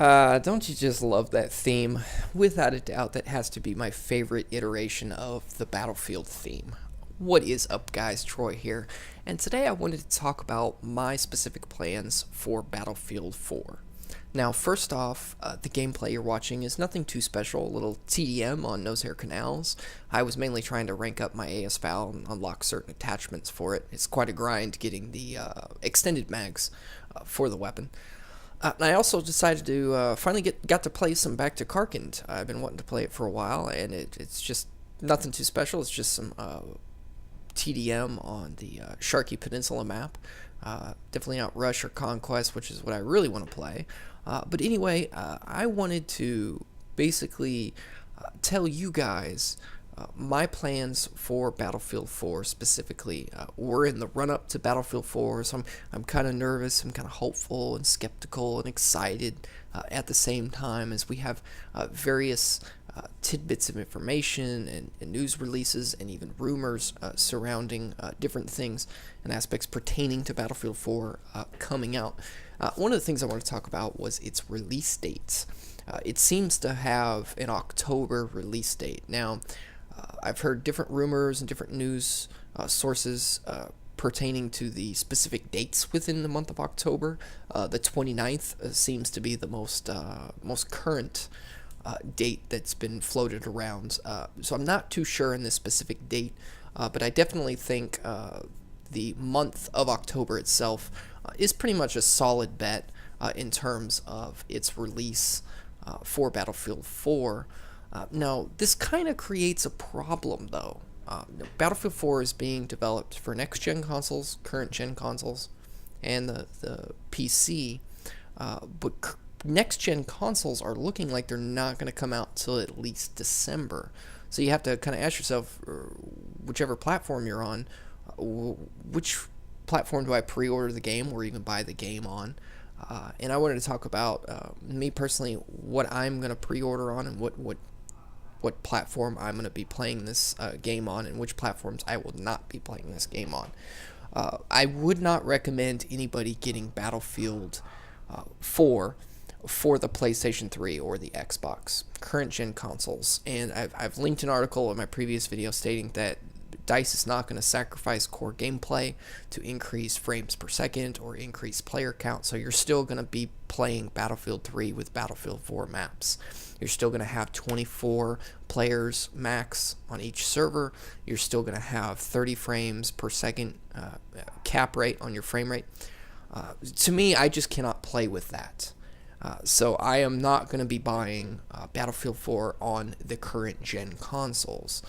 Don't you just love that theme? Without a doubt, that has to be my favorite iteration of the Battlefield theme. What is up, guys? Troy here, and today I wanted to talk about my specific plans for Battlefield 4. Now, first off, the gameplay you're watching is nothing too special, a little TDM on nose hair canals. I was mainly trying to rank up my AS-Val and unlock certain attachments for it. It's quite a grind getting the extended mags for the weapon. And I also decided to finally got to play some Back to Karkand. I've been wanting to play it for a while, and it's just nothing too special. It's just some TDM on the Sharkey Peninsula map. Definitely not Rush or Conquest, which is what I really want to play. But anyway, I wanted to basically tell you guys my plans for Battlefield 4 specifically. We're in the run-up to Battlefield 4, so I'm kind of nervous, I'm kind of hopeful and skeptical and excited at the same time, as we have various tidbits of information and news releases and even rumors surrounding different things and aspects pertaining to Battlefield 4 coming out. One of the things I want to talk about was its release dates. It seems to have an October release date. Now, I've heard different rumors and different news sources pertaining to the specific dates within the month of October. The 29th seems to be the most current date that's been floated around. So I'm not too sure in this specific date, but I definitely think the month of October itself is pretty much a solid bet in terms of its release for Battlefield 4. Now, this kind of creates a problem, though. Battlefield 4 is being developed for next-gen consoles, current-gen consoles, and the PC, but next-gen consoles are looking like they're not going to come out till at least December. So you have to kind of ask yourself, whichever platform you're on, which platform do I pre-order the game or even buy the game on? And I wanted to talk about, me personally, what I'm going to pre-order on and what platform I'm going to be playing this game on, and which platforms I will not be playing this game on. I would not recommend anybody getting Battlefield 4 for the PlayStation 3 or the Xbox, current-gen consoles. And I've linked an article in my previous video stating that DICE is not going to sacrifice core gameplay to increase frames per second or increase player count, so you're still going to be playing Battlefield 3 with Battlefield 4 maps. You're still going to have 24 players max on each server. You're still going to have 30 frames per second cap rate on your frame rate. To me, I just cannot play with that. So I am not going to be buying Battlefield 4 on the current gen consoles.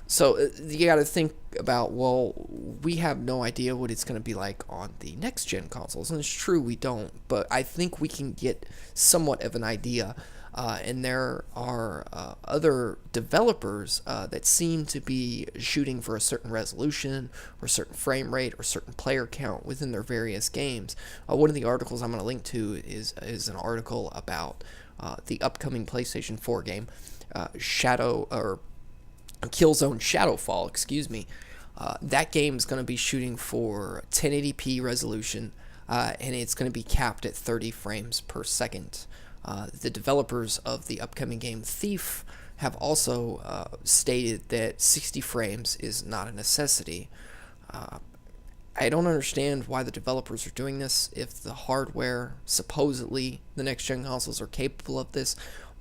So you got to think about, well, we have no idea what it's going to be like on the next gen consoles, and it's true we don't, but I think we can get somewhat of an idea. And there are other developers that seem to be shooting for a certain resolution or certain frame rate or certain player count within their various games. One of the articles I'm going to link to is an article about the upcoming PlayStation 4 game, Killzone Shadowfall, excuse me. That game is going to be shooting for 1080p resolution, and it's going to be capped at 30 frames per second. The developers of the upcoming game Thief have also stated that 60 frames is not a necessity. I don't understand why the developers are doing this if the hardware, supposedly the next-gen consoles, are capable of this,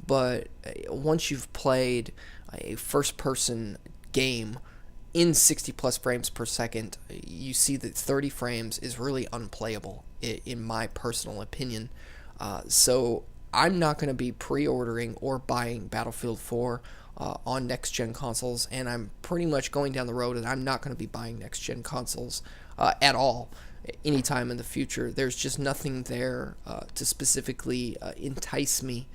but once you've played a first-person game in 60 plus frames per second, you see that 30 frames is really unplayable, in my personal opinion. So I'm not going to be pre-ordering or buying Battlefield 4 on next-gen consoles, and I'm pretty much going down the road and I'm not going to be buying next-gen consoles at all anytime in the future. There's just nothing there to specifically entice me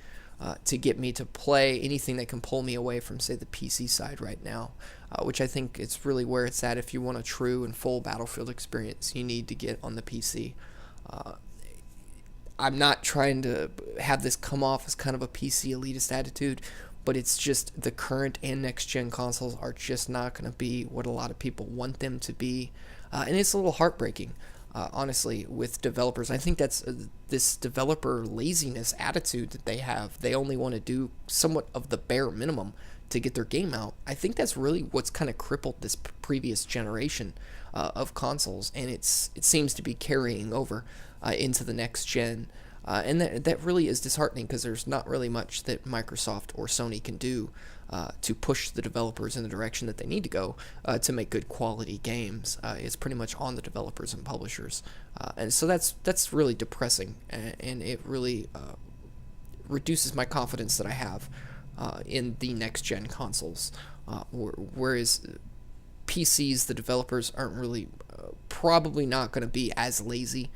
to get me to play anything that can pull me away from, say, the PC side right now, which I think it's really where it's at. If you want a true and full Battlefield experience, you need to get on the PC. I'm not trying to have this come off as kind of a PC elitist attitude, but it's just the current and next-gen consoles are just not going to be what a lot of people want them to be, and it's a little heartbreaking. honestly, with developers. I think that's this developer laziness attitude that they have. They only want to do somewhat of the bare minimum to get their game out. I think that's really what's kind of crippled this previous generation of consoles, and it seems to be carrying over into the next gen. And that really is disheartening, because there's not really much that Microsoft or Sony can do to push the developers in the direction that they need to go to make good quality games. It's pretty much on the developers and publishers, and so that's really depressing, and it really reduces my confidence that I have in the next gen consoles. Whereas PCs, the developers aren't really probably not going to be as lazy.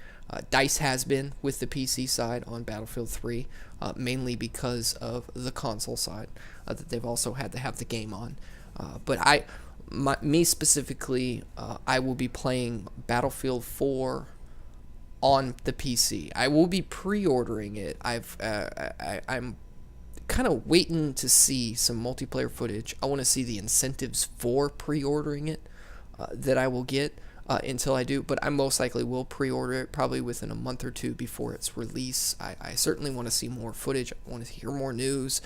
DICE has been with the PC side on Battlefield 3, mainly because of the console side that they've also had to have the game on. But me specifically, I will be playing Battlefield 4 on the PC. I will be pre-ordering it. I'm kind of waiting to see some multiplayer footage. I want to see the incentives for pre-ordering it that I will get. Until I do, but I most likely will pre-order it probably within a month or two before its release. I certainly want to see more footage. I want to hear more news,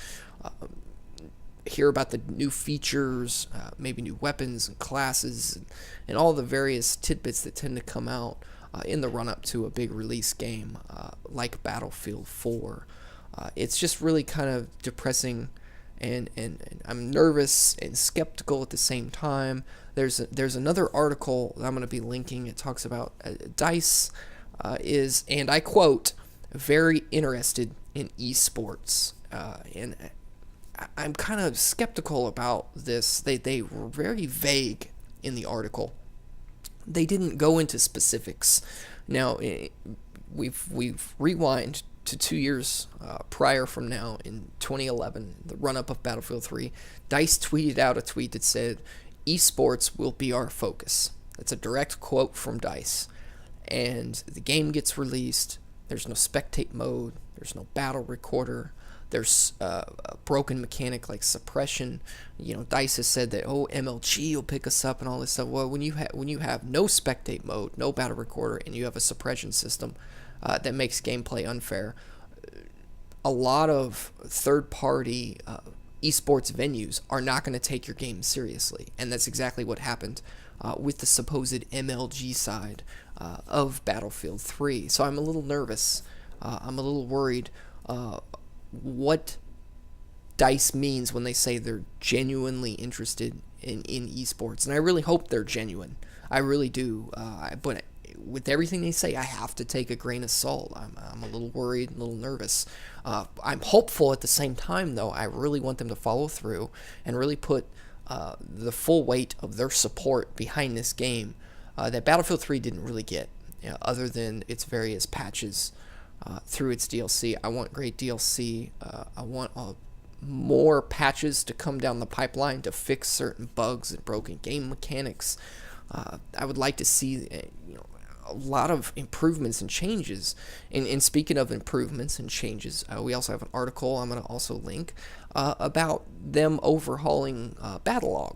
hear about the new features, maybe new weapons and classes, and all the various tidbits that tend to come out in the run-up to a big release game like Battlefield 4. It's just really kind of depressing, and I'm nervous and skeptical at the same time. There's another article that I'm going to be linking. It talks about DICE is, and I quote, very interested in esports, and I'm kind of skeptical about this. They were very vague in the article. They didn't go into specifics. Now we've rewind to 2 years prior from now, in 2011, the run-up of Battlefield 3. DICE tweeted out a tweet that said, "Esports will be our focus." That's a direct quote from DICE. And the game gets released. There's no spectate mode. There's no battle recorder. There's a broken mechanic like suppression. DICE has said that, MLG will pick us up and all this stuff. Well, when you have no spectate mode, no battle recorder, and you have a suppression system that makes gameplay unfair, a lot of third-party esports venues are not going to take your game seriously, and that's exactly what happened with the supposed MLG side of Battlefield 3. So I'm a little nervous. I'm a little worried what DICE means when they say they're genuinely interested in esports, and I really hope they're genuine. I really do. But with everything they say, I have to take a grain of salt. I'm a little worried, a little nervous. I'm hopeful at the same time, though. I really want them to follow through and really put the full weight of their support behind this game that Battlefield 3 didn't really get, other than its various patches through its DLC. I want great DLC. I want more patches to come down the pipeline to fix certain bugs and broken game mechanics. I would like to see a lot of improvements and changes. And speaking of improvements and changes, we also have an article I'm going to also link about them overhauling Battlelog,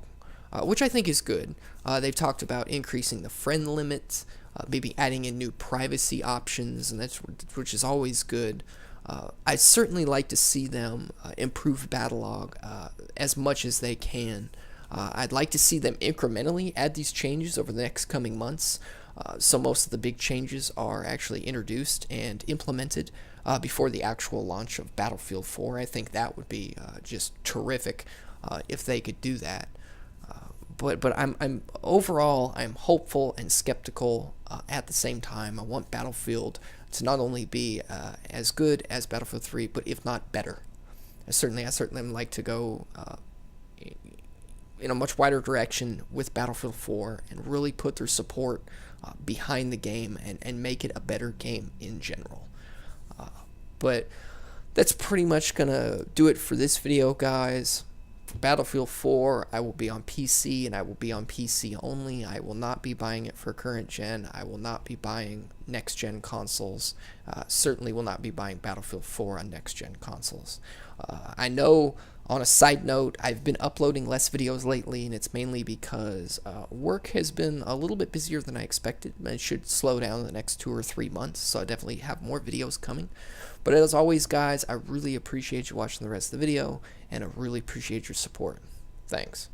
which I think is good. They've talked about increasing the friend limit, maybe adding in new privacy options, and which is always good. I'd certainly like to see them improve Battlelog as much as they can. I'd like to see them incrementally add these changes over the next coming months. So most of the big changes are actually introduced and implemented before the actual launch of Battlefield 4. I think that would be just terrific if they could do that. But I'm overall I'm hopeful and skeptical at the same time. I want Battlefield to not only be as good as Battlefield 3, but if not better. I certainly would like to go in a much wider direction with Battlefield 4 and really put their support behind the game and make it a better game in general. But that's pretty much going to do it for this video, guys. For Battlefield 4, I will be on PC, and I will be on PC only. I will not be buying it for current gen. I will not be buying next gen consoles. Certainly will not be buying Battlefield 4 on next gen consoles. I know On a side note, I've been uploading less videos lately, and it's mainly because work has been a little bit busier than I expected. It should slow down in the next 2 or 3 months, so I definitely have more videos coming. But as always, guys, I really appreciate you watching the rest of the video, and I really appreciate your support. Thanks.